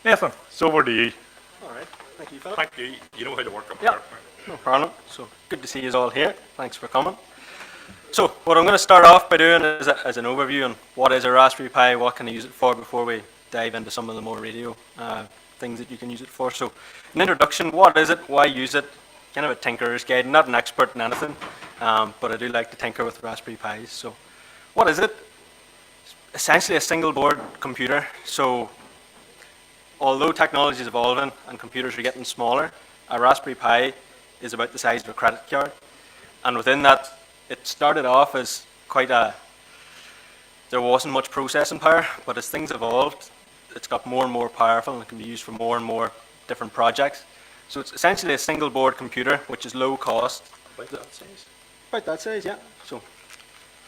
Nathan, it's over to you. All right, thank you, Philip. Thank you. You know how to work on Yeah, PowerPoint. no problem. So good to see you all here. Thanks for coming. So what I'm going to start off by doing is an overview on what is a Raspberry Pi, what can I use it for before we dive into some of the more radio things that you can use it for. So an introduction, what is it, why use it, kind of a tinkerer's guide. I'm not an expert in anything, but I do like to tinker with Raspberry Pis. So what is it? It's essentially a single board computer. So although technology is evolving and computers are getting smaller, a Raspberry Pi is about the size of a credit card. And within that, it started off as there wasn't much processing power, but as things evolved, it's got more and more powerful and it can be used for more and more different projects. So it's essentially a single board computer, which is low cost. About that size. About that size, yeah. So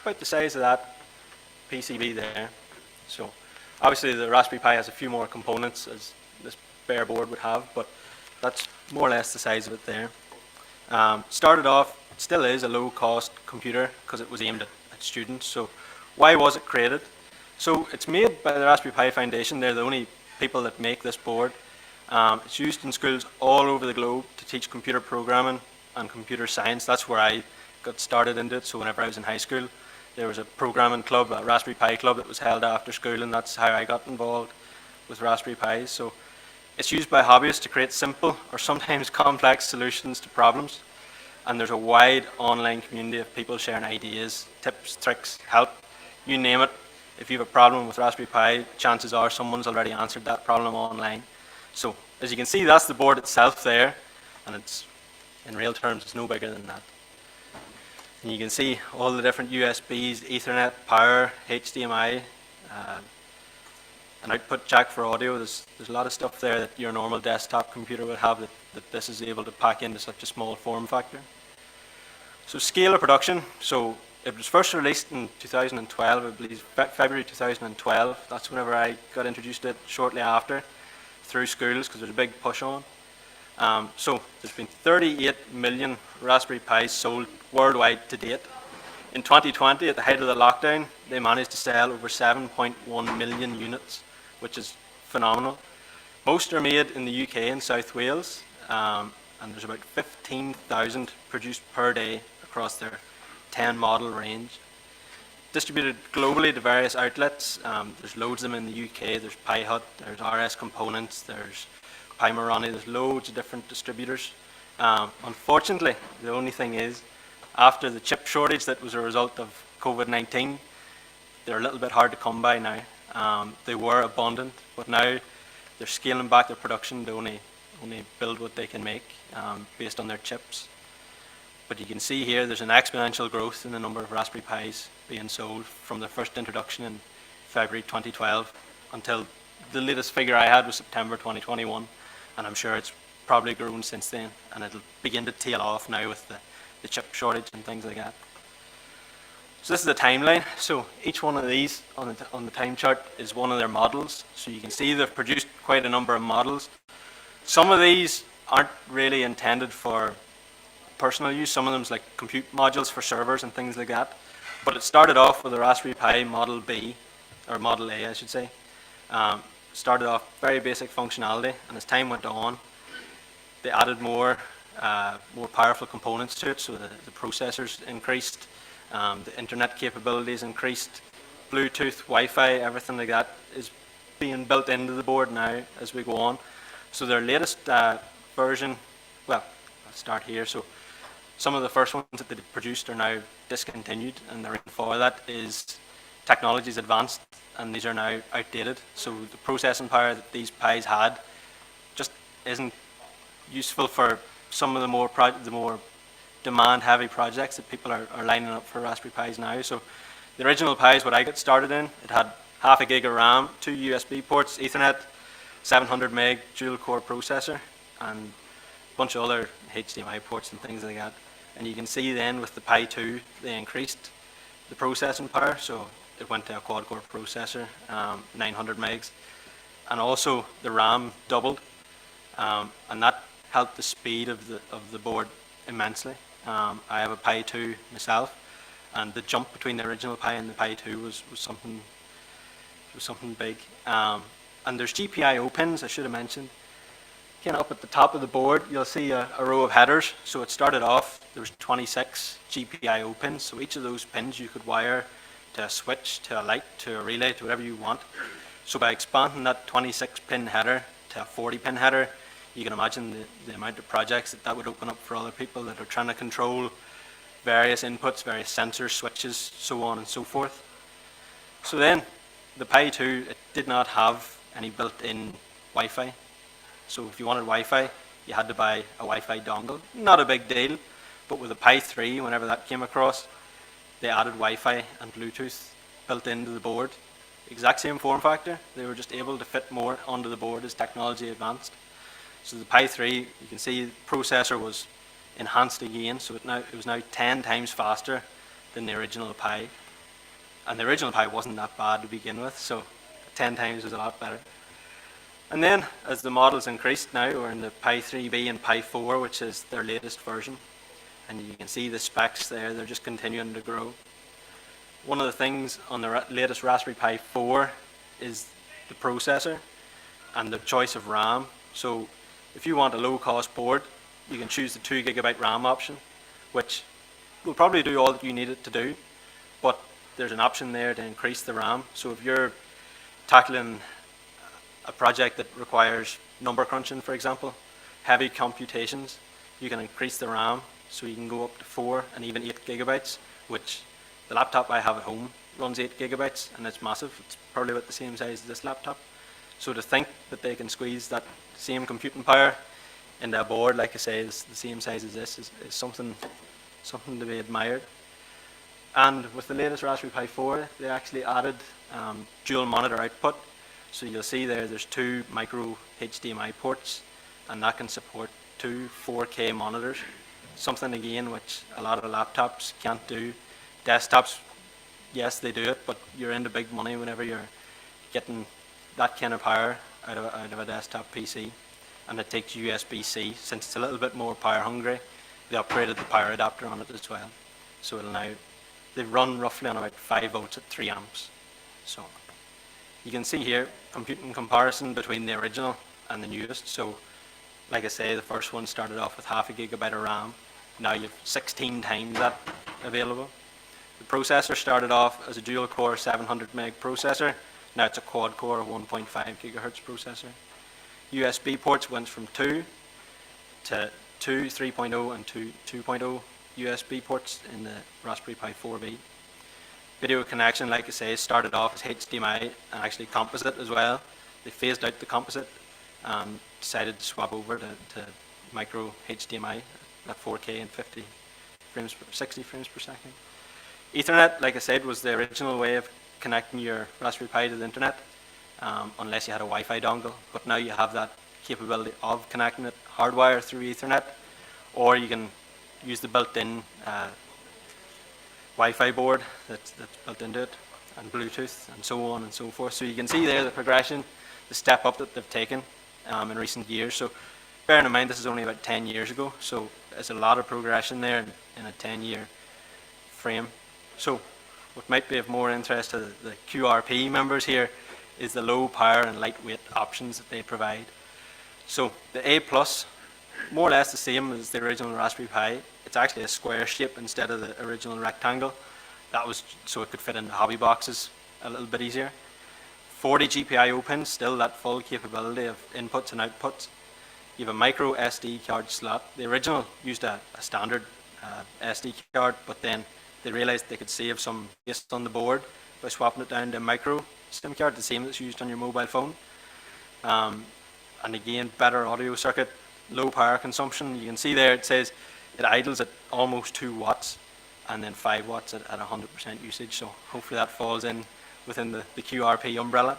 about the size of that PCB there. So obviously the Raspberry Pi has a few more components as this bare board would have, but that's more or less the size of it there. Started off, still is a low cost computer because it was aimed at students. So why was it created? So it's made by the Raspberry Pi Foundation. They're the only people that make this board. It's used in schools all over the globe to teach computer programming and computer science. That's where I got started into it. So whenever I was in high school, there was a programming club, a Raspberry Pi club that was held after school, and that's how I got involved with Raspberry Pis. So it's used by hobbyists to create simple or sometimes complex solutions to problems. And there's a wide online community of people sharing ideas, tips, tricks, help, you name it. If you have a problem with Raspberry Pi, chances are someone's already answered that problem online. So as you can see, that's the board itself there, and it's, in real terms, it's no bigger than that. And you can see all the different USBs, Ethernet, power, HDMI, an output jack for audio. There's a lot of stuff there that your normal desktop computer would have that this is able to pack into such a small form factor. So scale of production. So it was first released in 2012, I believe, February 2012. That's whenever I got introduced to it shortly after through schools because there's a big push on. So there's been 38 million Raspberry Pis sold worldwide to date. In 2020, at the height of the lockdown, they managed to sell over 7.1 million units, which is phenomenal. Most are made in the UK and South Wales, and there's about 15,000 produced per day across their 10 model range. Distributed globally to various outlets. There's loads of them in the UK. There's Pi Hut, there's RS Components, there's Pi Moroni, there's loads of different distributors. Unfortunately, the only thing is, after the chip shortage that was a result of COVID-19, they're a little bit hard to come by now. They were abundant, but now they're scaling back their production to only build what they can make based on their chips. But you can see here there's an exponential growth in the number of Raspberry Pis being sold from their first introduction in February 2012 until the latest figure I had was September 2021, and I'm sure it's probably grown since then, and it'll begin to tail off now with the chip shortage and things like that. So this is the timeline. So each one of these on the time chart is one of their models. So you can see they've produced quite a number of models. Some of these aren't really intended for personal use. Some of them is like compute modules for servers and things like that. But it started off with a Raspberry Pi Model B, or Model A I should say. Started off very basic functionality, and as time went on, they added more powerful components to it. So the processors increased, the internet capabilities increased, Bluetooth, Wi-Fi, everything like that is being built into the board now as we go on. So their latest version, well, I'll start here. So some of the first ones that they produced are now discontinued, and the reason for that is technology's advanced and these are now outdated. So the processing power that these Pis had just isn't useful for some of the more demand-heavy projects that people are lining up for Raspberry Pis now. So the original Pis, what I got started in, it had half a gig of RAM, 2 USB ports, Ethernet, 700 meg dual-core processor, and a bunch of other HDMI ports and things like that. And you can see then with the Pi 2, they increased the processing power, so it went to a quad-core processor, 900 megs, and also the RAM doubled, and that helped the speed of the board immensely. I have a Pi 2 myself, and the jump between the original Pi and the Pi 2 was something big. And there's GPIO pins, I should have mentioned. Kind of up at the top of the board, you'll see a row of headers. So it started off, there was 26 GPIO pins. So each of those pins you could wire to a switch, to a light, to a relay, to whatever you want. So by expanding that 26 pin header to a 40 pin header, you can imagine the amount of projects that would open up for other people that are trying to control various inputs, various sensors, switches, so on and so forth. So then, the Pi 2, it did not have any built-in Wi-Fi. So if you wanted Wi-Fi, you had to buy a Wi-Fi dongle. Not a big deal, but with the Pi 3, whenever that came across, they added Wi-Fi and Bluetooth built into the board. Exact same form factor, they were just able to fit more onto the board as technology advanced. So the Pi 3, you can see the processor was enhanced again, so it was now 10 times faster than the original Pi. And the original Pi wasn't that bad to begin with, so 10 times was a lot better. And then, as the models increased now, we're in the Pi 3B and Pi 4, which is their latest version. And you can see the specs there, they're just continuing to grow. One of the things on the latest Raspberry Pi 4 is the processor and the choice of RAM. So if you want a low-cost board, you can choose the 2 GB RAM option, which will probably do all that you need it to do, but there's an option there to increase the RAM. So if you're tackling a project that requires number crunching, for example, heavy computations, you can increase the RAM so you can go up to 4 and even 8 GB, which the laptop I have at home runs 8 GB, and it's massive. It's probably about the same size as this laptop. So to think that they can squeeze that same computing power into a board, like I say, is the same size as this, is something to be admired. And with the latest Raspberry Pi 4, they actually added dual monitor output. So you'll see there's 2 micro HDMI ports, and that can support 2 4K monitors. Something again which a lot of laptops can't do. Desktops, yes, they do it, but you're into big money whenever you're getting that kind of power out of a desktop PC. And it takes USB-C. Since it's a little bit more power hungry, they upgraded the power adapter on it as well. So it'll now, they run roughly on about 5 volts at 3 amps. So you can see here, computing comparison between the original and the newest. So like I say, the first one started off with half a gigabyte of RAM. Now you have 16 times that available. The processor started off as a dual core 700 meg processor. Now it's a quad core 1.5 gigahertz processor. USB ports went from 2 to 2 3.0 and 2 2.0 USB ports in the Raspberry Pi 4B. Video connection, like I say, started off as HDMI and actually composite as well. They phased out the composite and decided to swap over to micro HDMI at 4K and 60 frames per second. Ethernet, like I said, was the original way of connecting your Raspberry Pi to the internet, unless you had a Wi-Fi dongle. But now you have that capability of connecting it hardwire through Ethernet, or you can use the built-in Wi-Fi board that's built into it, and Bluetooth, and so on and so forth. So you can see there the progression, the step up that they've taken in recent years. So bearing in mind this is only about 10 years ago, so there's a lot of progression there in a 10-year frame. So what might be of more interest to the QRP members here is the low power and lightweight options that they provide. So the A+, more or less the same as the original Raspberry Pi. It's actually a square shape instead of the original rectangle. That was so it could fit into hobby boxes a little bit easier. 40 GPIO pins, still that full capability of inputs and outputs. You have a micro SD card slot. The original used a standard SD card, but then they realized they could save some space on the board by swapping it down to a micro SIM card, the same that's used on your mobile phone. And again, better audio circuit, low power consumption. You can see there it says it idles at almost 2 watts and then 5 watts at 100% usage. So hopefully that falls in within the QRP umbrella.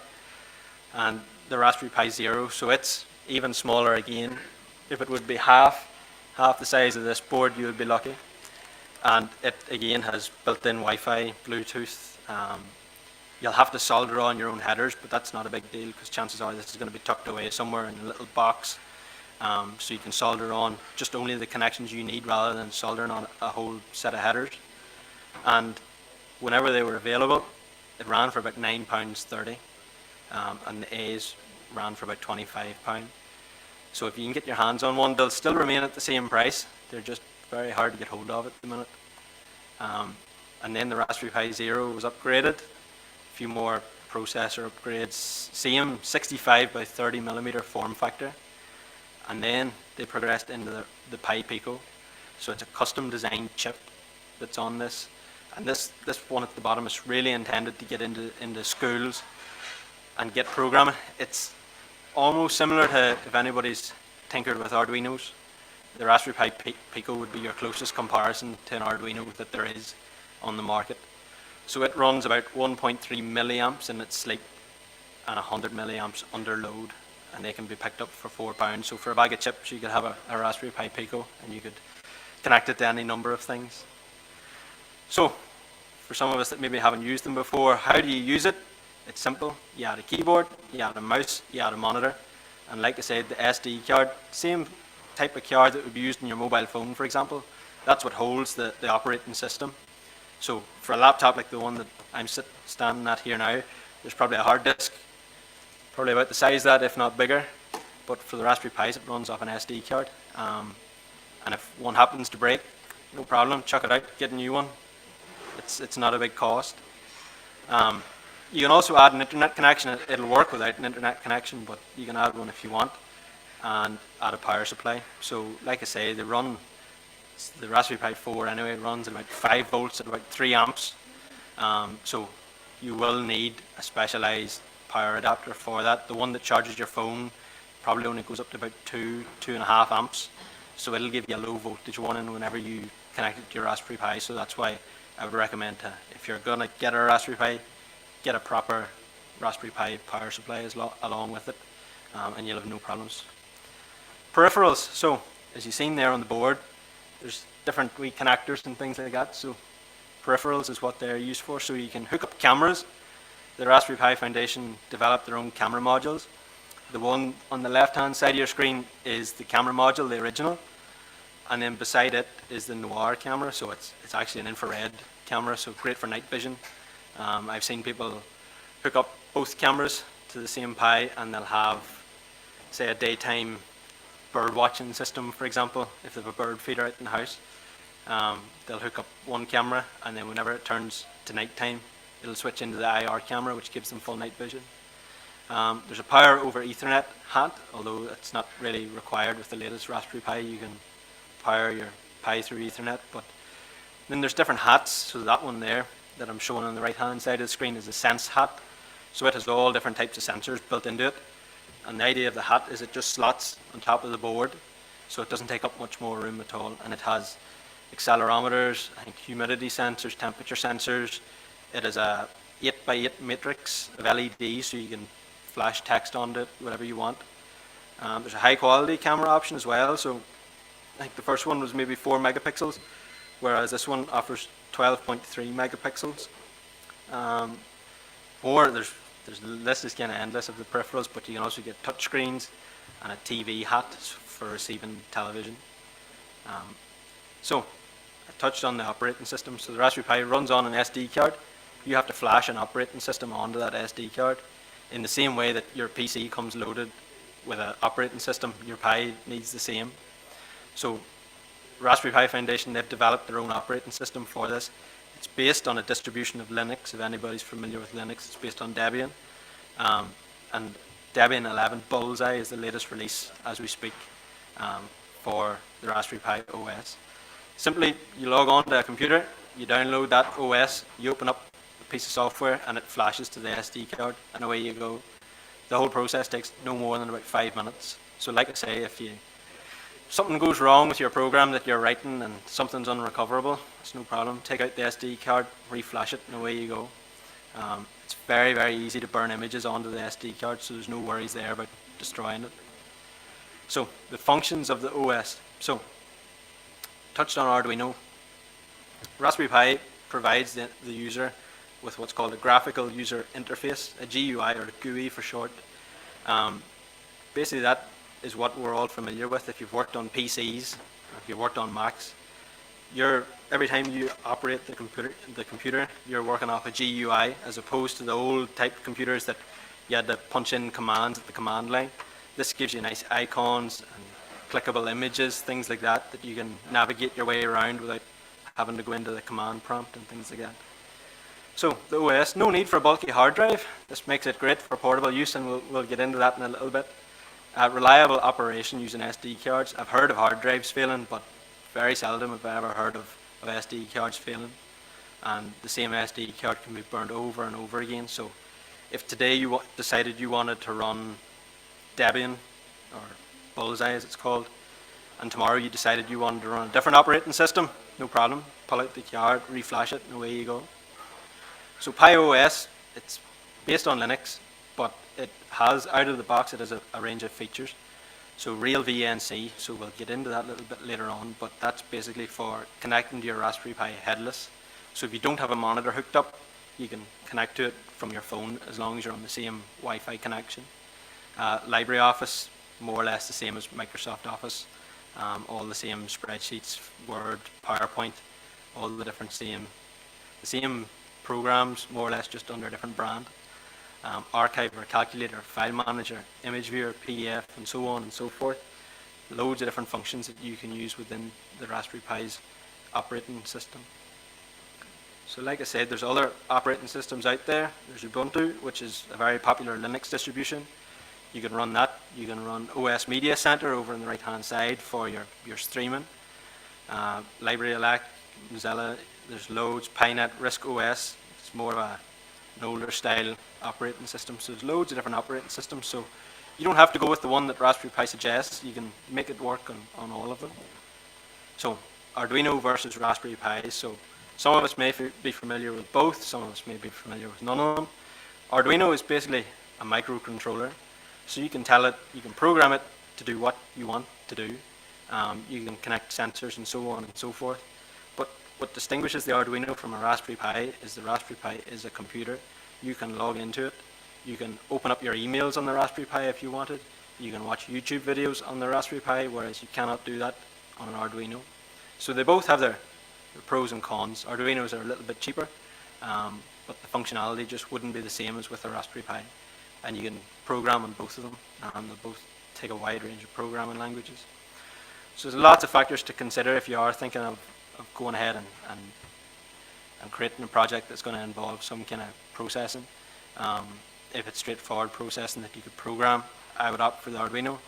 And the Raspberry Pi Zero, so it's even smaller again. If it would be half the size of this board, you would be lucky. And it again has built-in Wi-Fi, Bluetooth. You'll have to solder on your own headers, but that's not a big deal because chances are this is going to be tucked away somewhere in a little box. So you can solder on just only the connections you need rather than soldering on a whole set of headers. And whenever they were available, it ran for about £9.30. And the A's ran for about £25. So if you can get your hands on one, they'll still remain at the same price. They're just very hard to get hold of at the minute. And then the Raspberry Pi Zero was upgraded. A few more processor upgrades. Same 65 by 30 millimeter form factor. And then they progressed into the Pi Pico. So it's a custom designed chip that's on this. And this one at the bottom is really intended to get into schools and get programming. It's almost similar to, if anybody's tinkered with Arduinos, the Raspberry Pi Pico would be your closest comparison to an Arduino that there is on the market. So it runs about 1.3 milliamps in its sleep and 100 milliamps under load, and they can be picked up for £4. So for a bag of chips, you could have a Raspberry Pi Pico and you could connect it to any number of things. So for some of us that maybe haven't used them before, how do you use it? It's simple. You add a keyboard, you add a mouse, you add a monitor, and like I said, the SD card, same type of card that would be used in your mobile phone, for example. That's what holds the operating system. So for a laptop like the one that I'm standing at here now, there's probably a hard disk, probably about the size of that, if not bigger. But for the Raspberry Pis, it runs off an SD card. And if one happens to break, no problem, chuck it out, get a new one. It's not a big cost. You can also add an internet connection. It'll work without an internet connection, but you can add one if you want, and add a power supply. So like I say, they run, the Raspberry Pi 4 anyway, runs at about 5 volts at about 3 amps. So you will need a specialized power adapter for that. The one that charges your phone probably only goes up to about 2.5 amps. So it'll give you a low voltage one whenever you connect it to your Raspberry Pi. So that's why I would recommend if you're going to get a Raspberry Pi, get a proper Raspberry Pi power supply along with it, and you'll have no problems. Peripherals. So as you've seen there on the board, there's different wee connectors and things like that. So peripherals is what they're used for. So you can hook up cameras. The Raspberry Pi Foundation developed their own camera modules. The one on the left-hand side of your screen is the camera module, the original, and then beside it is the Noir camera. So it's actually an infrared camera, so great for night vision. I've seen people hook up both cameras to the same Pi, and they'll have, say, a daytime bird watching system, for example. If they have a bird feeder out in the house, they'll hook up one camera, and then whenever it turns to nighttime, it'll switch into the IR camera, which gives them full night vision. There's a power over Ethernet hat, although it's not really required with the latest Raspberry Pi. You can power your Pi through Ethernet, but then there's different hats. So that one there that I'm showing on the right hand side of the screen is a Sense hat. So it has all different types of sensors built into it. And the idea of the hat is it just slots on top of the board, so it doesn't take up much more room at all. And it has accelerometers, I think humidity sensors, temperature sensors. It is a 8x8 matrix of LEDs, so you can flash text onto it, whatever you want. There's a high quality camera option as well. So I think the first one was maybe 4 megapixels, whereas this one offers 12.3 megapixels. Or there's the list is kind of endless of the peripherals, but you can also get touch screens and a TV hat for receiving television. So I touched on the operating system. So the Raspberry Pi runs on an SD card. You have to flash an operating system onto that SD card. In the same way that your PC comes loaded with an operating system, your Pi needs the same. So Raspberry Pi Foundation, they've developed their own operating system for this. It's based on a distribution of Linux. If anybody's familiar with Linux, it's based on Debian. And Debian 11 Bullseye is the latest release as we speak for the Raspberry Pi OS. Simply, you log on to a computer, you download that OS, you open up a piece of software, and it flashes to the SD card, and away you go. The whole process takes no more than about 5 minutes. So like I say, if something goes wrong with your program that you're writing and something's unrecoverable, it's no problem. Take out the SD card, reflash it, and away you go. It's very, very easy to burn images onto the SD card, so there's no worries there about destroying it. So the functions of the OS. So touched on Arduino. Raspberry Pi provides the user with what's called a graphical user interface, a GUI or a GUI for short. Basically that is what we're all familiar with. If you've worked on PCs, or if you've worked on Macs, every time you operate the computer, you're working off a GUI, as opposed to the old type computers that you had to punch in commands at the command line. This gives you nice icons and clickable images, things like that, that you can navigate your way around without having to go into the command prompt and things like that. So the OS, no need for a bulky hard drive. This makes it great for portable use, and we'll get into that in a little bit. Reliable operation using SD cards. I've heard of hard drives failing, but very seldom have I ever heard of SD cards failing. And the same SD card can be burned over and over again. So if today you decided you wanted to run Debian, or Bullseye as it's called, and tomorrow you decided you wanted to run a different operating system, no problem. Pull out the card, reflash it, and away you go. So Pi OS, it's based on Linux, but it has, out of the box, it has a range of features. So real VNC, so we'll get into that a little bit later on, but that's basically for connecting to your Raspberry Pi headless. So if you don't have a monitor hooked up, you can connect to it from your phone as long as you're on the same Wi-Fi connection. LibreOffice, more or less the same as Microsoft Office. All the same spreadsheets, Word, PowerPoint, all the different the same programs, more or less just under a different brand. Archiver, calculator, file manager, image viewer, PDF, and so on and so forth. Loads of different functions that you can use within the Raspberry Pi's operating system. So like I said, there's other operating systems out there. There's Ubuntu, which is a very popular Linux distribution. You can run that. You can run OS Media Center over on the right-hand side for your streaming. Library Elect, Mozilla, there's loads. PiNet, Risk OS, it's more of an older style operating system. So there's loads of different operating systems. So you don't have to go with the one that Raspberry Pi suggests. You can make it work on all of them. So Arduino versus Raspberry Pi. So some of us may be familiar with both. Some of us may be familiar with none of them. Arduino is basically a microcontroller. So you can tell it, you can program it to do what you want to do. You can connect sensors and so on and so forth. But what distinguishes the Arduino from a Raspberry Pi is the Raspberry Pi is a computer. You can log into it. You can open up your emails on the Raspberry Pi if you wanted. You can watch YouTube videos on the Raspberry Pi, whereas you cannot do that on an Arduino. So they both have their pros and cons. Arduinos are a little bit cheaper, but the functionality just wouldn't be the same as with a Raspberry Pi. And you can program on both of them, and they both take a wide range of programming languages. So there's lots of factors to consider if you are thinking of going ahead and creating a project that's going to involve some kind of processing. If it's straightforward processing that you could program, I would opt for the Arduino.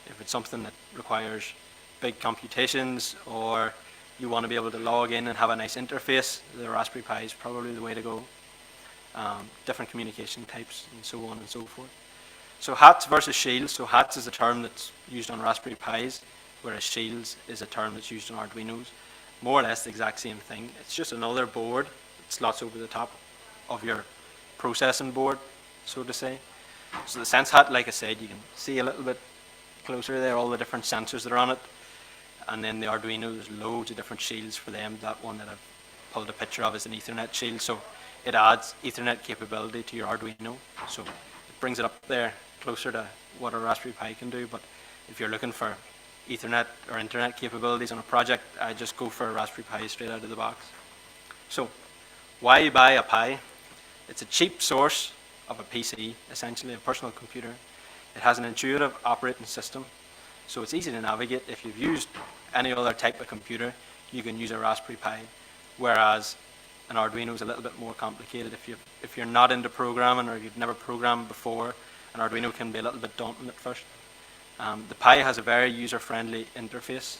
If it's something that requires big computations, or you want to be able to log in and have a nice interface, the Raspberry Pi is probably the way to go. Different communication types and so on and so forth. So hats versus shields. So hats is a term that's used on Raspberry Pis, whereas shields is a term that's used on Arduinos. More or less the exact same thing. It's just another board that slots over the top of your processing board, so to say. So the sense hat, like I said, you can see a little bit closer there, all the different sensors that are on it. And then the Arduino, there's loads of different shields for them. That one that I've pulled a picture of is an Ethernet shield. So it adds Ethernet capability to your Arduino. So it brings it up there closer to what a Raspberry Pi can do. But if you're looking for Ethernet or internet capabilities on a project, I just go for a Raspberry Pi straight out of the box. So why buy a Pi? It's a cheap source of a PC, essentially a personal computer. It has an intuitive operating system, so it's easy to navigate. If you've used any other type of computer, you can use a Raspberry Pi, whereas an Arduino is a little bit more complicated. If you're not into programming or you've never programmed before, an Arduino can be a little bit daunting at first. The Pi has a very user-friendly interface,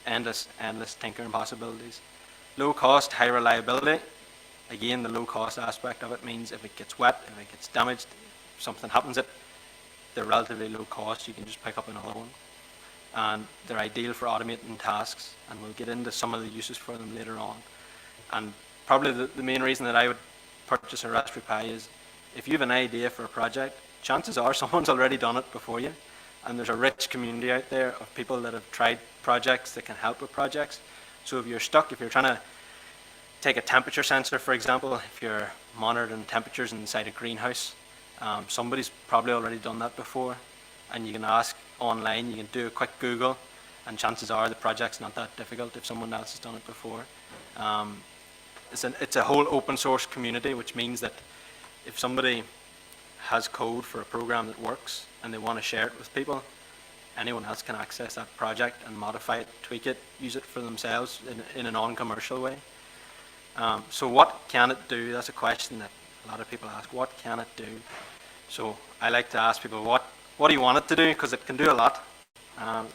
endless tinkering possibilities. Low cost, high reliability. Again, the low cost aspect of it means if it gets wet, if it gets damaged, if something happens, they're relatively low cost. You can just pick up another one. And they're ideal for automating tasks, and we'll get into some of the uses for them later on. And probably the main reason that I would purchase a Raspberry Pi is if you have an idea for a project, chances are someone's already done it before you. And there's a rich community out there of people that have tried projects that can help with projects. So if you're stuck, if you're trying to take a temperature sensor, for example, if you're monitoring temperatures inside a greenhouse, somebody's probably already done that before. And you can ask online, you can do a quick Google, and chances are the project's not that difficult if someone else has done it before. It's a whole open source community, which means that if somebody has code for a program that works and they want to share it with people, anyone else can access that project and modify it, tweak it, use it for themselves in a non-commercial way. So what can it do? That's a question that a lot of people ask. What can it do? So I like to ask people, what do you want it to do? Because it can do a lot.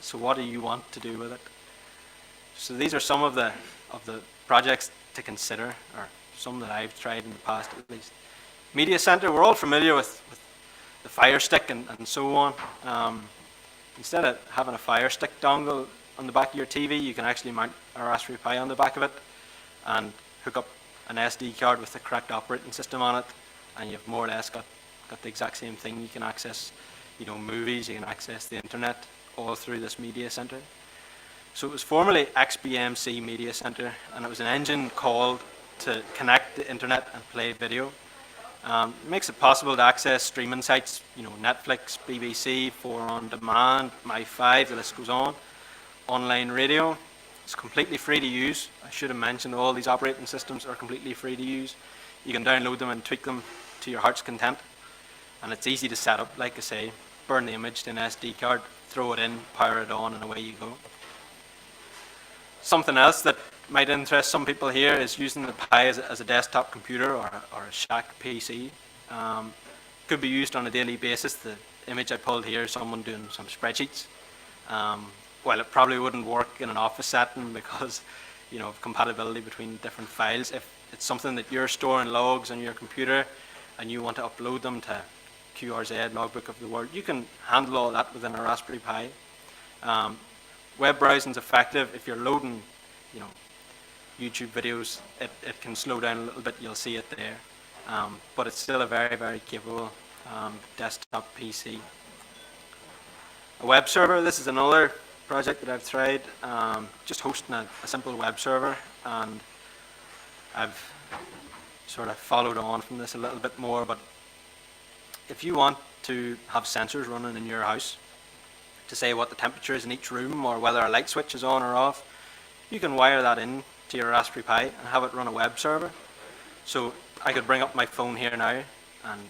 So what do you want to do with it? So these are some of the projects to consider, or some that I've tried in the past at least. Media Center, we're all familiar with the Fire Stick and so on. Instead of having a Fire Stick dongle on the back of your TV, you can actually mount a Raspberry Pi on the back of it and hook up an SD card with the correct operating system on it, and you've more or less got the exact same thing. You can access, movies, you can access the internet all through this Media Center. So it was formerly XBMC Media Center, and it was an engine called to connect the internet and play video. It makes it possible to access streaming sites, Netflix, BBC, 4 on Demand, My5, the list goes on. Online radio, it's completely free to use. I should have mentioned all these operating systems are completely free to use. You can download them and tweak them to your heart's content. And it's easy to set up, like I say, burn the image to an SD card, throw it in, power it on, and away you go. Something else that might interest some people here is using the Pi as a desktop computer or a shack PC. Could be used on a daily basis. The image I pulled here is someone doing some spreadsheets. Well, it probably wouldn't work in an office setting because, of compatibility between different files. If it's something that you're storing logs on your computer and you want to upload them to QRZ, Logbook of the World, you can handle all that within a Raspberry Pi. Web browsing is effective. If you're loading, YouTube videos, it can slow down a little bit. You'll see it there, but it's still a very, very capable desktop PC. A web server. This is another project that I've tried. Just hosting a simple web server, and I've sort of followed on from this a little bit more. But if you want to have sensors running in your house to say what the temperature is in each room or whether a light switch is on or off, you can wire that in to your Raspberry Pi and have it run a web server. So I could bring up my phone here now and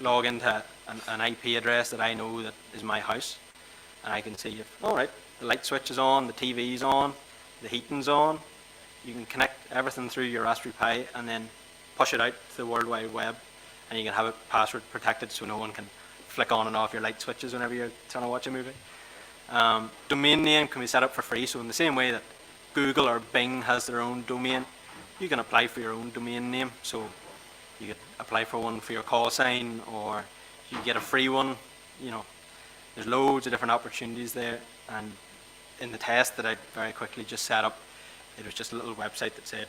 log into an IP address that I know that is my house, and I can see if, all right, the light switch is on, the TV's on, the heating's on. You can connect everything through your Raspberry Pi and then push it out to the World Wide Web, and you can have it password protected so no one can flick on and off your light switches whenever you're trying to watch a movie. Domain name can be set up for free, so in the same way that Google or Bing has their own domain, you can apply for your own domain name. So you could apply for one for your call sign, or you get a free one. There's loads of different opportunities there. And in the test that I very quickly just set up, it was just a little website that said,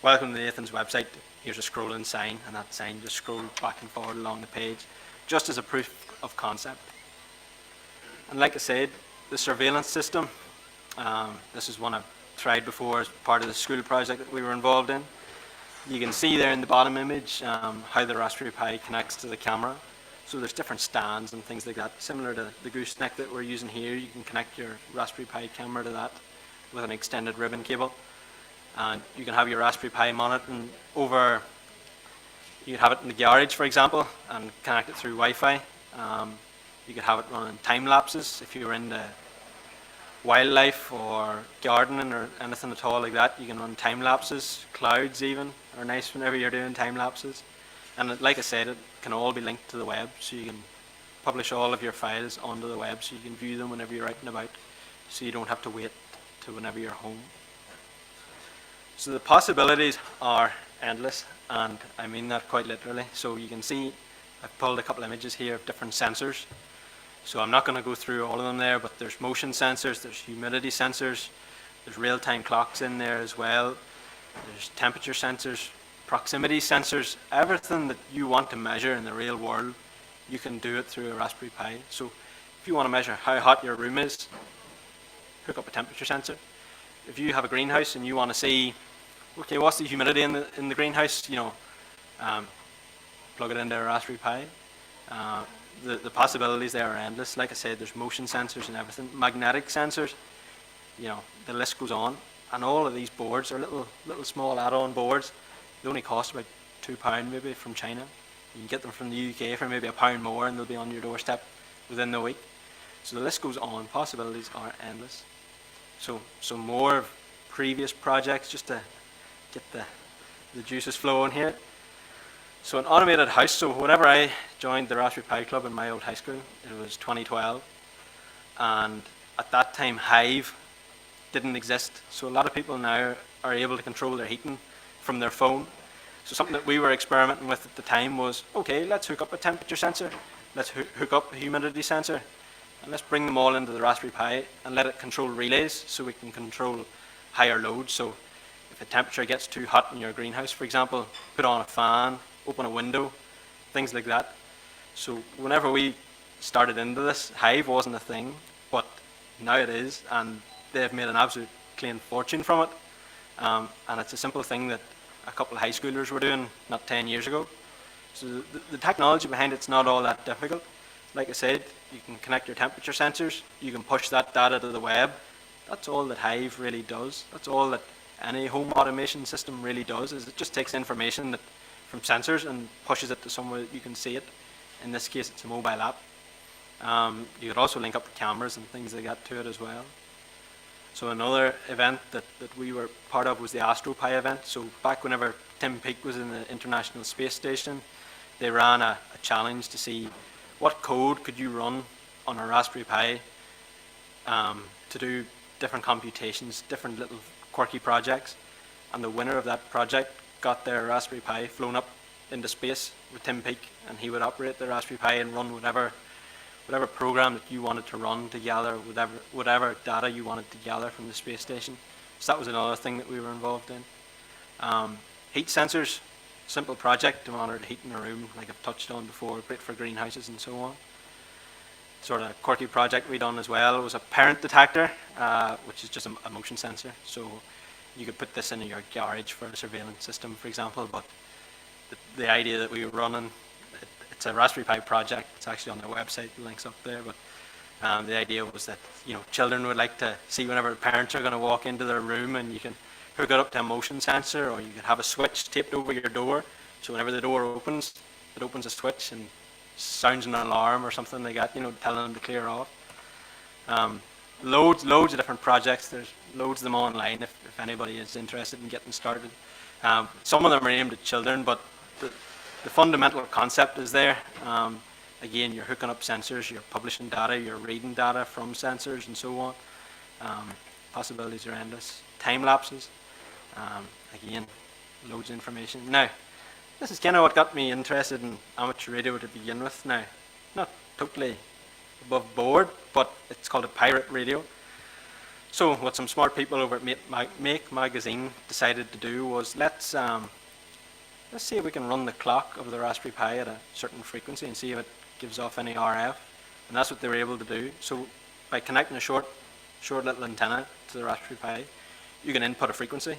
"Welcome to Nathan's website. Here's a scrolling sign," and that sign just scrolled back and forward along the page, just as a proof of concept. And like I said, the surveillance system, this is one I've tried before as part of the school project that we were involved in. You can see there in the bottom image how the Raspberry Pi connects to the camera. So there's different stands and things like that. Similar to the gooseneck that we're using here, you can connect your Raspberry Pi camera to that with an extended ribbon cable. And you can have your Raspberry Pi monitoring over, you could have it in the garage, for example, and connect it through Wi-Fi. You could have it running time lapses if you were into wildlife or gardening or anything at all like that. You can run time lapses. Clouds even are nice whenever you're doing time lapses. And like I said, it can all be linked to the web, so you can publish all of your files onto the web so you can view them whenever you're out and about, so you don't have to wait to whenever you're home. So the possibilities are endless, and I mean that quite literally. So you can see I've pulled a couple images here of different sensors. So I'm not going to go through all of them there, but there's motion sensors, there's humidity sensors, there's real-time clocks in there as well, there's temperature sensors, proximity sensors. Everything that you want to measure in the real world, you can do it through a Raspberry Pi. So if you want to measure how hot your room is, hook up a temperature sensor. If you have a greenhouse and you want to see, okay, what's the humidity in the greenhouse, plug it into a Raspberry Pi. The possibilities there are endless. Like I said, there's motion sensors and everything, magnetic sensors, the list goes on. And all of these boards are little small add-on boards. They only cost about £2 maybe from China. You can get them from the UK for maybe £1 more, and they'll be on your doorstep within the week. So the list goes on. Possibilities are endless. So some more previous projects, just to get the juices flowing here. So an automated house. So whenever I joined the Raspberry Pi Club in my old high school, it was 2012, and at that time Hive didn't exist. So a lot of people now are able to control their heating from their phone. So something that we were experimenting with at the time was, okay, let's hook up a temperature sensor, let's hook up a humidity sensor, and let's bring them all into the Raspberry Pi and let it control relays so we can control higher loads. So if the temperature gets too hot in your greenhouse, for example, put on a fan, open a window, things like that. So whenever we started into this, Hive wasn't a thing, but now it is, and they've made an absolute clean fortune from it. And it's a simple thing that a couple of high schoolers were doing not 10 years ago. So the technology behind it's not all that difficult. Like I said, you can connect your temperature sensors, you can push that data to the web. That's all that Hive really does. That's all that any home automation system really does, is it just takes information that from sensors and pushes it to somewhere that you can see it. In this case, it's a mobile app. You could also link up the cameras and things like that to it as well. So another event that we were part of was the ASTRO Pi event. So back whenever Tim Peake was in the International Space Station, they ran a challenge to see what code could you run on a Raspberry Pi to do different computations, different little quirky projects. And the winner of that project got their Raspberry Pi flown up into space with Tim Peake, and he would operate the Raspberry Pi and run whatever program that you wanted to run to gather whatever data you wanted to gather from the space station. So that was another thing that we were involved in. Heat sensors, simple project to monitor the heat in a room, like I've touched on before, great for greenhouses and so on. Sort of quirky project we done as well was a parent detector, which is just a motion sensor. So you could put this in your garage for a surveillance system, for example, but the idea that we were running, it's a Raspberry Pi project. It's actually on their website, the link's up there, but the idea was that, you know, children would like to see whenever parents are going to walk into their room, and you can hook it up to a motion sensor, or you could have a switch taped over your door, so whenever the door opens, it opens a switch and sounds an alarm or something like that, you know, telling them to clear off. Loads of different projects. There's loads of them online if anybody is interested in getting started. Some of them are aimed at children, but the fundamental concept is there. Again, you're hooking up sensors, you're publishing data, you're reading data from sensors and so on. Possibilities are endless. Time lapses, again, loads of information. Now, this is kind of what got me interested in amateur radio to begin with. Now, not totally above board, but it's called a pirate radio. So what some smart people over at Make Magazine decided to do was let's see if we can run the clock of the Raspberry Pi at a certain frequency and see if it gives off any RF. And that's what they were able to do. So by connecting a short little antenna to the Raspberry Pi, you can input a frequency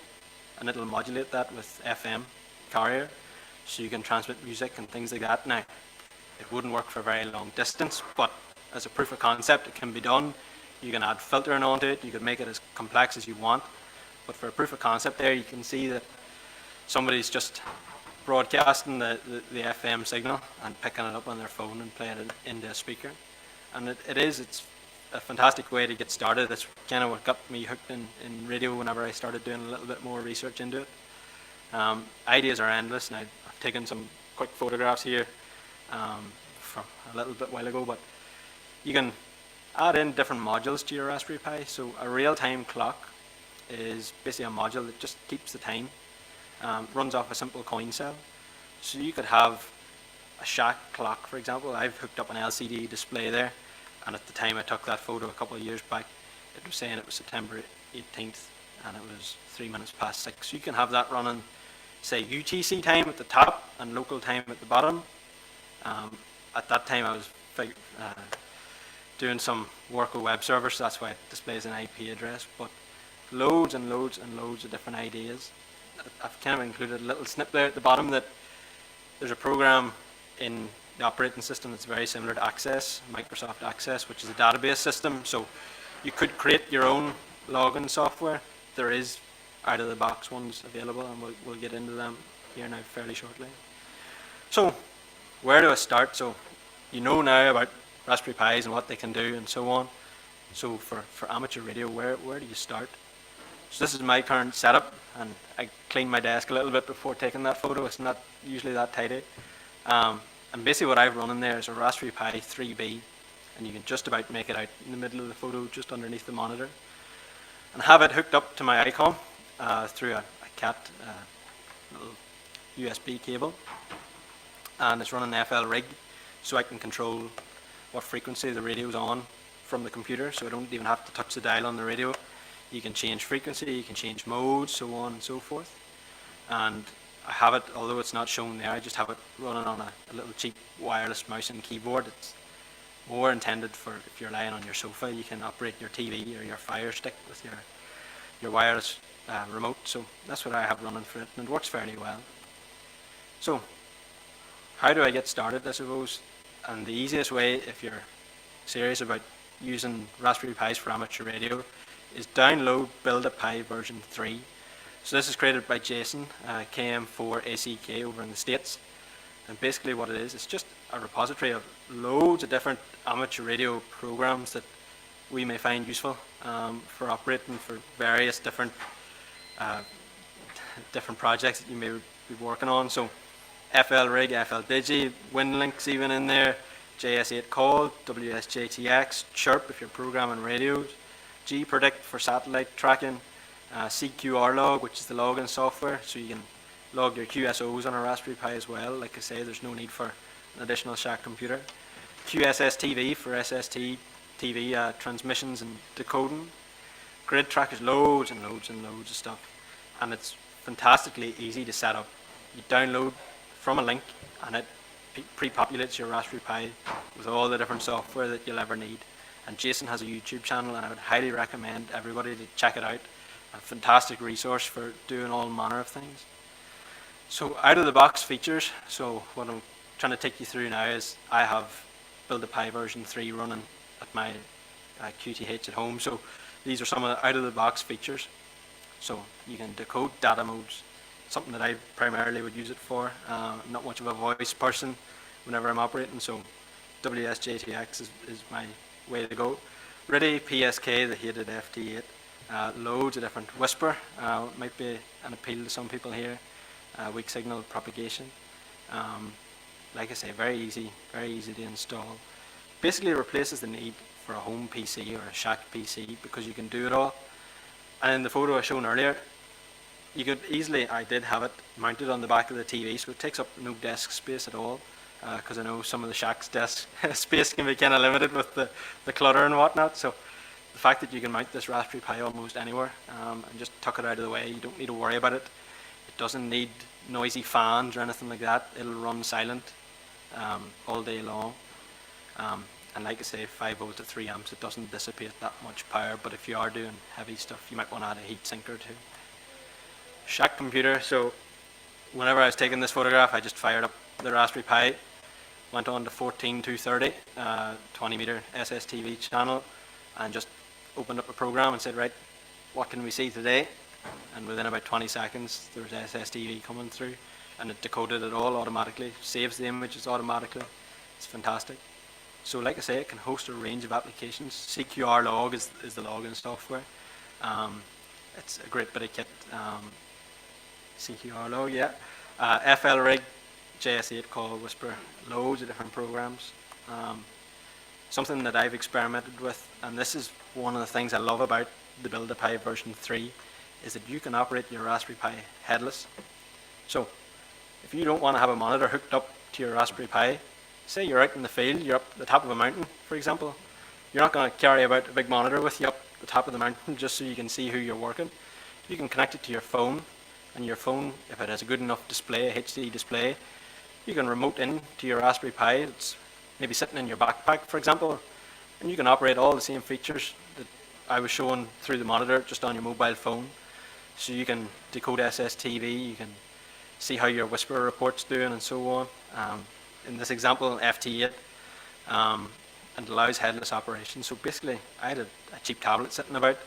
and it'll modulate that with FM carrier, so you can transmit music and things like that. Now, it wouldn't work for a very long distance, but as a proof of concept, it can be done. You can add filtering onto it, you can make it as complex as you want, but for a proof of concept there, you can see that somebody's just broadcasting the FM signal and picking it up on their phone and playing it into a speaker. And it's a fantastic way to get started. That's kind of what got me hooked in radio whenever I started doing a little bit more research into it. Ideas are endless, and I've taken some quick photographs here from a little bit while ago, but you can add in different modules to your Raspberry Pi. So a real-time clock is basically a module that just keeps the time, runs off a simple coin cell. So you could have a shack clock, for example. I've hooked up an LCD display there, and at the time I took that photo a couple of years back, it was saying it was September 18th, and it was 6:03. So you can have that running, say, UTC time at the top and local time at the bottom. At that time I was doing some work with WebServer, so that's why it displays an IP address, but loads and loads and loads of different ideas. I've kind of included a little snip there at the bottom that there's a program in the operating system that's very similar to Access, Microsoft Access, which is a database system. So you could create your own login software. There is out-of-the-box ones available, and we'll get into them here now fairly shortly. So where do I start? So you know now about Raspberry Pis and what they can do and so on. So for amateur radio, where do you start? So this is my current setup, and I cleaned my desk a little bit before taking that photo. It's not usually that tidy. And basically what I've run in there is a Raspberry Pi 3B, and you can just about make it out in the middle of the photo, just underneath the monitor. And have it hooked up to my ICOM through a CAT little USB cable. And it's running FLRig, so I can control what frequency the radio's on from the computer, so I don't even have to touch the dial on the radio. You can change frequency, you can change modes, so on and so forth. And I have it, although it's not shown there, I just have it running on a little cheap wireless mouse and keyboard. It's more intended for if you're lying on your sofa, you can operate your TV or your Fire Stick with your wireless remote. So that's what I have running for it, and it works fairly well. So how do I get started, I suppose? And the easiest way, if you're serious about using Raspberry Pis for amateur radio, is download Build a Pi version 3. So this is created by Jason, KM4ACK over in the States. And basically what it is, it's just a repository of loads of different amateur radio programs that we may find useful for operating for various different projects that you may be working on. So FLRig, FLDigi, WinLink's even in there, JS8 Call, WSJTX, Chirp if you're programming radios, GPREDICT for satellite tracking, CQRlog, which is the logging software, so you can log your QSOs on a Raspberry Pi as well. Like I say, there's no need for an additional shack computer. QSSTV for SST TV transmissions and decoding. Grid trackers, loads and loads and loads of stuff. And it's fantastically easy to set up. You download from a link and it pre-populates your Raspberry Pi with all the different software that you'll ever need. And Jason has a YouTube channel, and I would highly recommend everybody to check it out. A fantastic resource for doing all manner of things. So out of the box features, so what I'm trying to take you through now is I have Build a Pi version 3 running at my QTH at home. So these are some of the out of the box features. So you can decode data modes, something that I primarily would use it for. I'm not much of a voice person whenever I'm operating, so WSJTX is my way to go. RIDI, PSK, the hated FT8, loads of different whisper, might be an appeal to some people here, weak signal propagation. Like I say, very easy to install. Basically replaces the need for a home PC or a shack PC because you can do it all. And in the photo I shown earlier, you could easily, I did have it mounted on the back of the TV, so it takes up no desk space at all, because I know some of the shack's desk space can be kind of limited with the clutter and whatnot. So the fact that you can mount this Raspberry Pi almost anywhere and just tuck it out of the way, you don't need to worry about it. It doesn't need noisy fans or anything like that. It'll run silent all day long. And like I say, 5 volts at 3 amps, it doesn't dissipate that much power, but if you are doing heavy stuff, you might want to add a heat sink or two. Shack computer, so whenever I was taking this photograph, I just fired up the Raspberry Pi, went on to 14230, 20 meter SSTV channel, and just opened up a program and said, right, what can we see today? And within about 20 seconds, there was SSTV coming through, and it decoded it all automatically, saves the images automatically. It's fantastic. So like I say, it can host a range of applications. CQRlog is the logging software. It's a great bit of kit. CQRlog, yeah. FLRig, JS8 Call, Whisper, loads of different programs. Something that I've experimented with, and this is one of the things I love about the Build a Pi version 3, is that you can operate your Raspberry Pi headless. So if you don't want to have a monitor hooked up to your Raspberry Pi, say you're out in the field, you're up the top of a mountain, for example, you're not going to carry about a big monitor with you up the top of the mountain just so you can see who you're working. You can connect it to your phone, and your phone, if it has a good enough display, a HD display, you can remote in to your Raspberry Pi. It's maybe sitting in your backpack, for example, and you can operate all the same features that I was showing through the monitor just on your mobile phone. So you can decode SSTV, you can see how your Whisper report's doing and so on. In this example, FT8, and allows headless operation. So basically, I had a cheap tablet sitting about,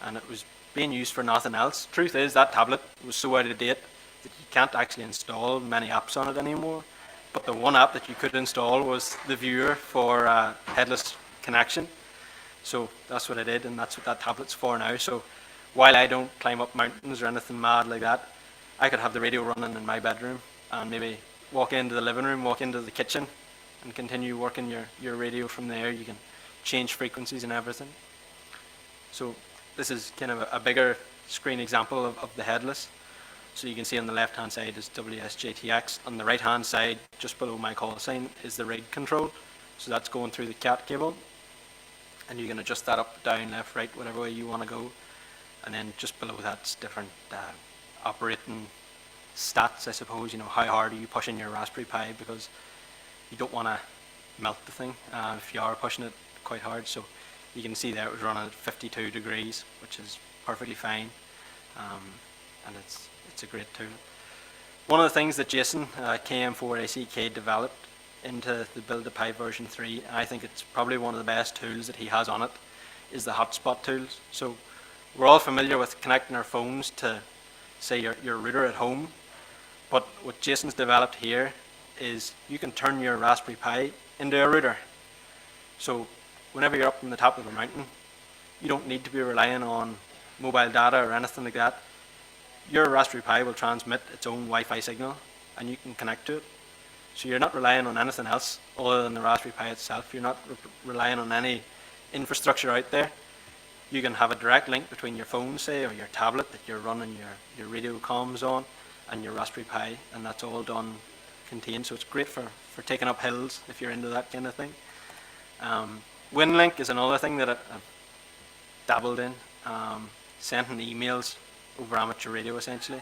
and it was being used for nothing else. Truth is, that tablet was so out of date that you can't actually install many apps on it anymore. but the one app that you could install was the viewer for headless connection. So that's what I did, and that's what that tablet's for now. So while I don't climb up mountains or anything mad like that, I could have the radio running in my bedroom and maybe walk into the living room, walk into the kitchen, and continue working your radio from there. You can change frequencies and everything. So this is kind of a bigger screen example of the headless. So you can see on the left hand side is WSJTX. On the right hand side, just below my call sign, is the rig control. So that's going through the CAT cable. And you can adjust that up, down, left, right, whatever way you want to go. And then just below that's different operating stats, I suppose. You know, how hard are you pushing your Raspberry Pi, because you don't want to melt the thing if you are pushing it quite hard. So you can see there it was running at 52 degrees, which is perfectly fine, and it's a great tool. One of the things that Jason, KM4ACK, developed into the Build a Pi version 3, and I think it's probably one of the best tools that he has on it, is the hotspot tools. So we're all familiar with connecting our phones to, say, your router at home, but what Jason's developed here is you can turn your Raspberry Pi into a router. So whenever you're up on the top of a mountain, you don't need to be relying on mobile data or anything like that. Your Raspberry Pi will transmit its own Wi-Fi signal and you can connect to it. So you're not relying on anything else other than the Raspberry Pi itself. You're not relying on any infrastructure out there. You can have a direct link between your phone, say, or your tablet that you're running your radio comms on, and your Raspberry Pi, and that's all done contained. So it's great for taking up hills if you're into that kind of thing. WinLink is another thing that I've dabbled in, sending emails over amateur radio essentially.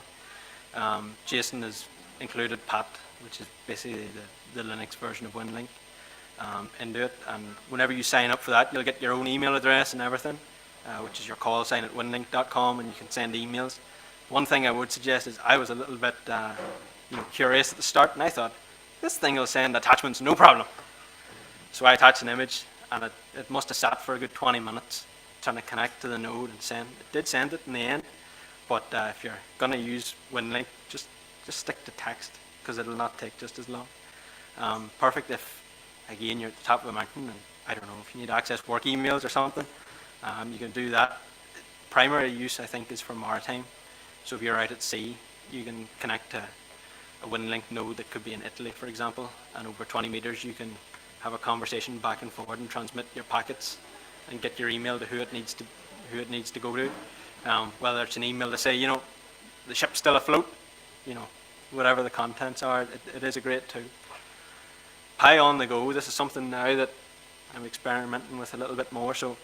Jason has included PAT, which is basically the Linux version of WinLink, into it, and whenever you sign up for that, you'll get your own email address and everything, which is your call sign at winlink.com, and you can send emails. One thing I would suggest is, I was a little bit curious at the start, and I thought, this thing will send attachments no problem. So I attached an image, and it must have sat for a good 20 minutes trying to connect to the node and send. It did send it in the end, but if you're going to use WinLink, just stick to text, because it'll not take just as long. Perfect if, again, you're at the top of a mountain, and I don't know, if you need to access work emails or something, you can do that. Primary use, I think, is for maritime. So if you're out at sea, you can connect to a WinLink node that could be in Italy, for example, and over 20 meters you can have a conversation back and forward and transmit your packets and get your email to who it needs to go to. Whether it's an email to say, the ship's still afloat, whatever the contents are, it is a great tool. Pi on the go, this is something now that I'm experimenting with a little bit more. So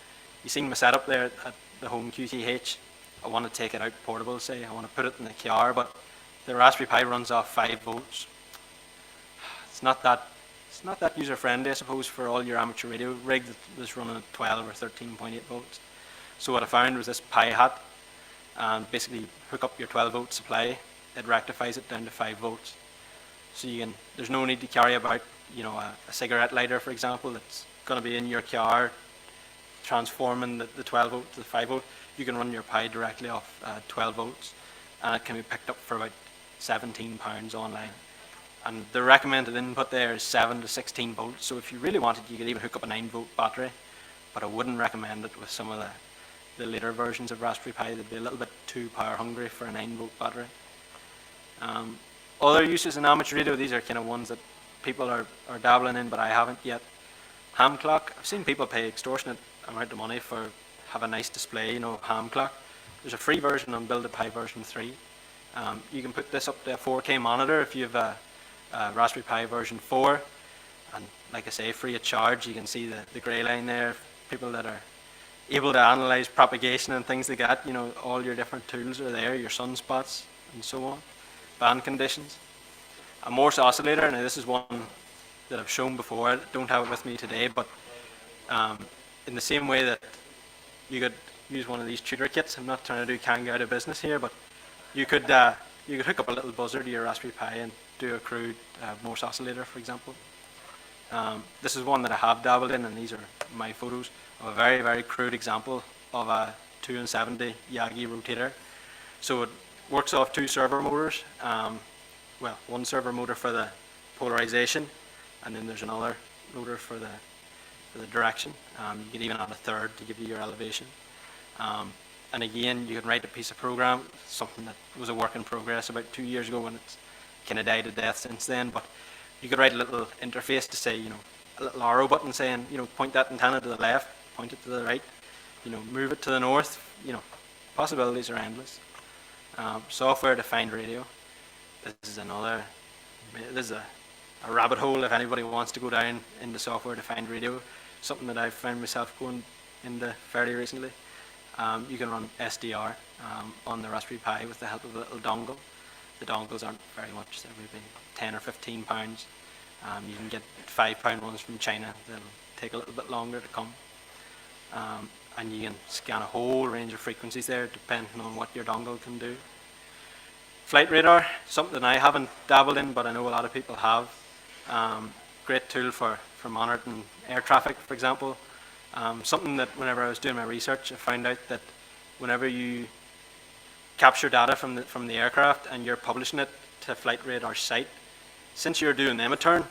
you've seen my setup there at the home QTH. I want to take it out portable, say, I want to put it in the QR, but the Raspberry Pi runs off 5 volts. It's not that user friendly, I suppose, for all your amateur radio rig that's running at 12 or 13.8 volts. So what I found was this Pi hat, and basically hook up your 12 volt supply, it rectifies it down to 5 volts. So there's no need to carry about, a cigarette lighter, for example, that's going to be in your QR, transforming the 12 volt to the 5 volt. You can run your Pi directly off 12 volts, and it can be picked up for about £17 online. And the recommended input there is 7 to 16 volts. So if you really wanted, you could even hook up a 9 volt battery, but I wouldn't recommend it with some of the later versions of Raspberry Pi. They'd be a little bit too power hungry for a 9 volt battery. Other uses in amateur radio, these are kind of ones that people are dabbling in, but I haven't yet. HAMCLOck, I've seen people pay extortionate amount of money for have a nice display, HAMCLOck. There's a free version on Build a Pi version 3. You can put this up to a 4K monitor if you have a Raspberry Pi version 4, and like I say, free of charge. You can see the grey line there. People that are able to analyze propagation and things like that, all your different tools are there, your sunspots and so on, band conditions. A MORSE oscillator, now this is one that I've shown before. I don't have it with me today, but in the same way that you could use one of these tutor kits, I'm not trying to do Kanga out of business here, but you could hook up a little buzzer to your Raspberry Pi and do a crude MORSE oscillator, for example. This is one that I have dabbled in, and these are my photos of a very, very crude example of a 270 Yagi rotator. So it works off 2 servo motors. One servo motor for the polarization, and then there's another loader for the direction. You can even add a third to give you your elevation. And again, you can write a piece of program, something that was a work in progress about 2 years ago, and it's kind of died to death since then. But you could write a little interface to say, a little arrow button saying, point that antenna to the left, point it to the right, move it to the north. Possibilities are endless. Software-defined radio. This is a rabbit hole if anybody wants to go down into software-defined radio. Something that I've found myself going into fairly recently. You can run SDR on the Raspberry Pi with the help of a little dongle. The dongles aren't very much, they're maybe 10 or 15 pounds. You can get 5-pound ones from China. They'll take a little bit longer to come. And you can scan a whole range of frequencies there depending on what your dongle can do. Flight radar, something I haven't dabbled in, but I know a lot of people have. Great tool for monitoring air traffic, for example. Something that whenever I was doing my research, I found out that whenever you capture data from the aircraft and you're publishing it to Flight Radar's site, since you're doing them a turn,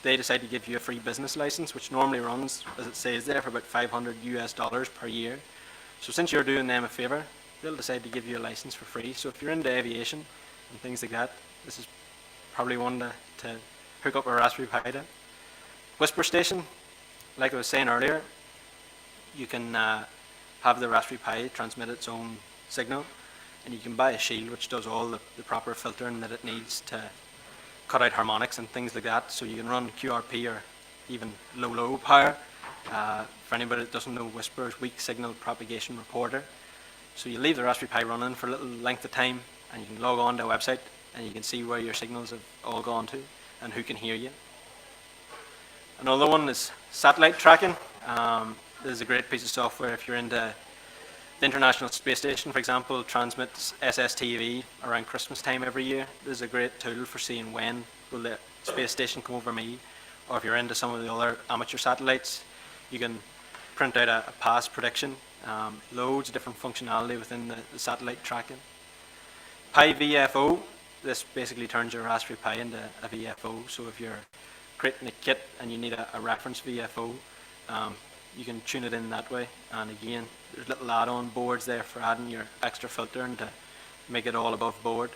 they decide to give you a free business license, which normally runs, as it says there, for about $500 per year. So since you're doing them a favor, they'll decide to give you a license for free. So if you're into aviation and things like that, this is probably one to hook up a Raspberry Pi to. Whisper station, like I was saying earlier, you can have the Raspberry Pi transmit its own signal, and you can buy a shield which does all the proper filtering that it needs to cut out harmonics and things like that. So you can run QRP or even low power. For anybody that doesn't know, Whisper is weak signal propagation reporter. So you leave the Raspberry Pi running for a little length of time, and you can log on to a website and you can see where your signals have all gone to and who can hear you. Another one is satellite tracking. This is a great piece of software if you're into the International Space Station, for example, transmits SSTV around Christmas time every year. This is a great tool for seeing when will the space station come over me, or if you're into some of the other amateur satellites, you can print out a past prediction. Loads of different functionality within the satellite tracking. Pi VFO, this basically turns your Raspberry Pi into a VFO. So if you're creating a kit and you need a reference VFO, you can tune it in that way. And again, there's little add-on boards there for adding your extra filtering to make it all above board.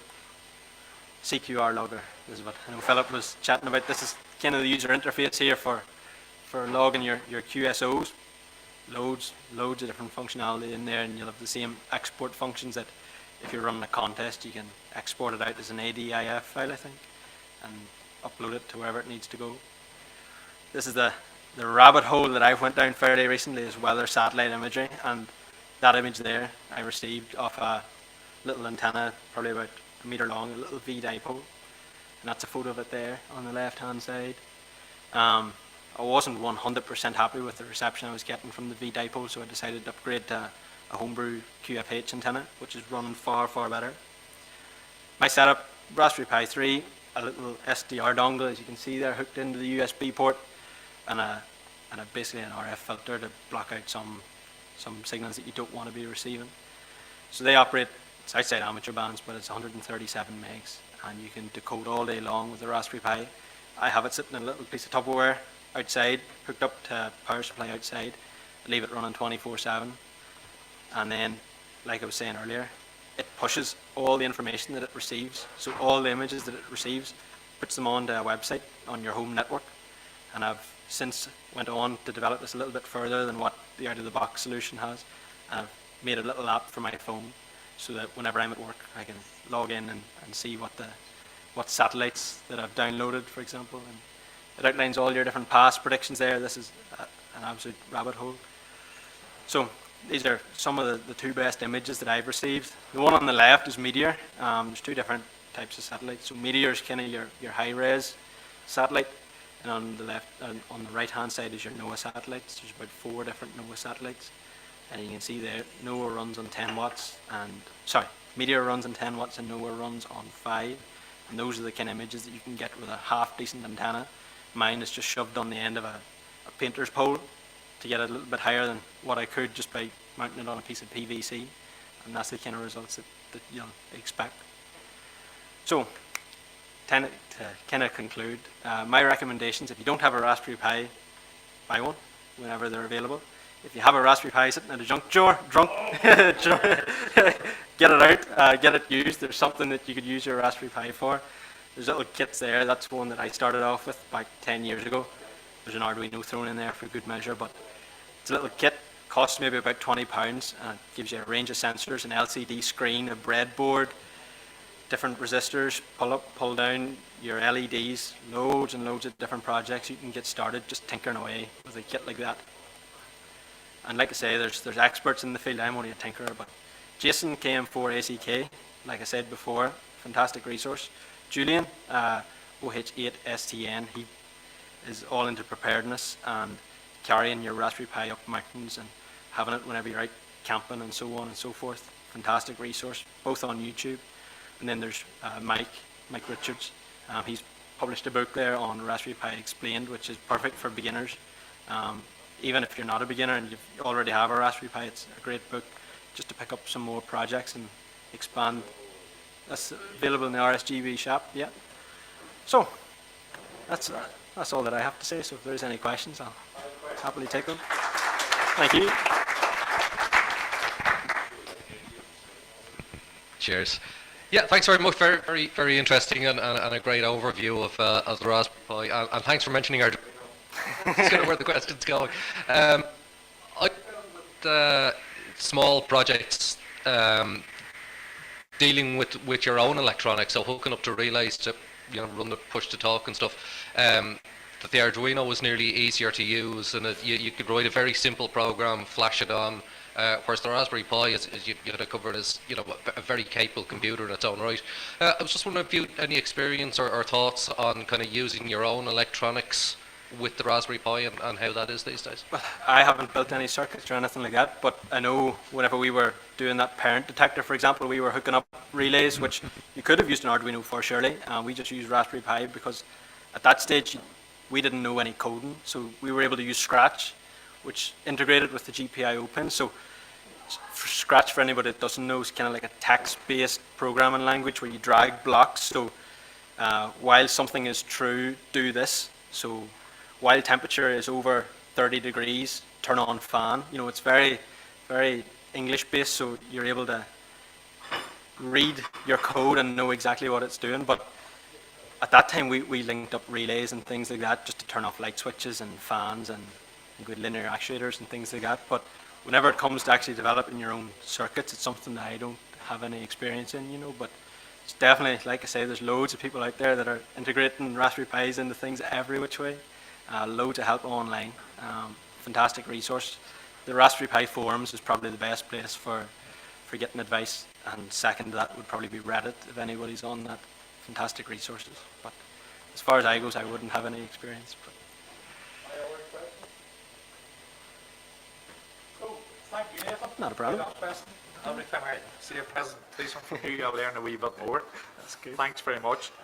CQR logger, this is what I know Philip was chatting about. This is kind of the user interface here for logging your QSOs. Loads of different functionality in there, and you'll have the same export functions that if you're running a contest, you can export it out as an ADIF file, I think, and upload it to wherever it needs to go. This is the rabbit hole that I went down fairly recently, is weather satellite imagery, and that image there I received off a little antenna, probably about a meter long, a little V dipole, and that's a photo of it there on the left hand side. I wasn't 100% happy with the reception I was getting from the V dipole, so I decided to upgrade to a homebrew QFH antenna, which is running far better. My setup, Raspberry Pi 3, a little SDR dongle, as you can see there, hooked into the USB port, and basically an RF filter to block out some signals that you don't want to be receiving. So they operate, it's outside amateur bands, but it's 137 megs, and you can decode all day long with the Raspberry Pi. I have it sitting in a little piece of Tupperware outside, hooked up to power supply outside. I leave it running 24/7, and then, like I was saying earlier, it pushes all the information that it receives. So all the images that it receives, puts them onto a website on your home network. And I've since went on to develop this a little bit further than what the out-of-the-box solution has. I've made a little app for my phone so that whenever I'm at work, I can log in and see what satellites that I've downloaded, for example. And it outlines all your different past predictions there. This is an absolute rabbit hole. So these are some of the two best images that I've received. The one on the left is Meteor. There's two different types of satellites. So Meteor is kind of your high-res satellite, and on the left, on the right-hand side is your NOAA satellites. There's about 4 different NOAA satellites, and you can see there NOAA runs on 10 watts, Meteor runs on 10 watts and NOAA runs on 5. And those are the kind of images that you can get with a half-decent antenna. Mine is just shoved on the end of a painter's pole to get it a little bit higher than what I could just by mounting it on a piece of PVC. And that's the kind of results that you'll expect. So, to kind of conclude, my recommendations, if you don't have a Raspberry Pi, buy one whenever they're available. If you have a Raspberry Pi sitting at a junk drawer, get it out, get it used. There's something that you could use your Raspberry Pi for. There's little kits there. That's one that I started off with about 10 years ago. There's an Arduino thrown in there for good measure, but it's a little kit. Costs maybe about £20, and it gives you a range of sensors, an LCD screen, a breadboard, different resistors, pull up, pull down, your LEDs, loads and loads of different projects. You can get started just tinkering away with a kit like that. And like I say, there's experts in the field. I'm only a tinkerer, but Jason, KM4ACK, like I said before, fantastic resource. Julian, OH8STN, he is all into preparedness and carrying your Raspberry Pi up mountains and having it whenever you're out camping and so on and so forth. Fantastic resource, both on YouTube. And then there's Mike Richards. He's published a book there on Raspberry Pi Explained, which is perfect for beginners. Even if you're not a beginner and you already have a Raspberry Pi, it's a great book just to pick up some more projects and expand. That's available in the RSGB shop, yeah. So, that's all that I have to say. So if there's any questions, I'll happily take them. Thank you. Cheers. Yeah, thanks very much. Very interesting and a great overview of the Raspberry Pi. And thanks for mentioning our. That's kind of where the question's going. Small projects dealing with your own electronics, so hooking up to relays to run the push to talk and stuff. That the Arduino was nearly easier to use, and you could write a very simple program, flash it on. Whereas the Raspberry Pi, as you had it covered, is a very capable computer in its own right. I was just wondering if you had any experience or thoughts on kind of using your own electronics with the Raspberry Pi and how that is these days. Well, I haven't built any circuits or anything like that, but I know whenever we were doing that parent detector, for example, we were hooking up relays, which you could have used an Arduino for surely. We just used Raspberry Pi because at that stage we didn't know any coding, so we were able to use Scratch, which integrated with the GPIO pin. So Scratch, for anybody that doesn't know, is kind of like a text-based programming language where you drag blocks. So while something is true, do this. So while temperature is over 30 degrees, turn on fan. It's very, very English-based, so you're able to read your code and know exactly what it's doing. But at that time, we linked up relays and things like that just to turn off light switches and fans and good linear actuators and things like that. But whenever it comes to actually developing your own circuits, it's something that I don't have any experience in, but it's definitely, like I say, there's loads of people out there that are integrating Raspberry Pis into things every which way. Loads of help online. Fantastic resource. The Raspberry Pi forums is probably the best place for getting advice, and second to that would probably be Reddit if anybody's on that. Fantastic resources. But as far as I goes, I wouldn't have any experience. But. Thank you, Nathan. Not a problem. Every time I see a presentation from you, I learn a wee bit more. That's good. Thanks very much.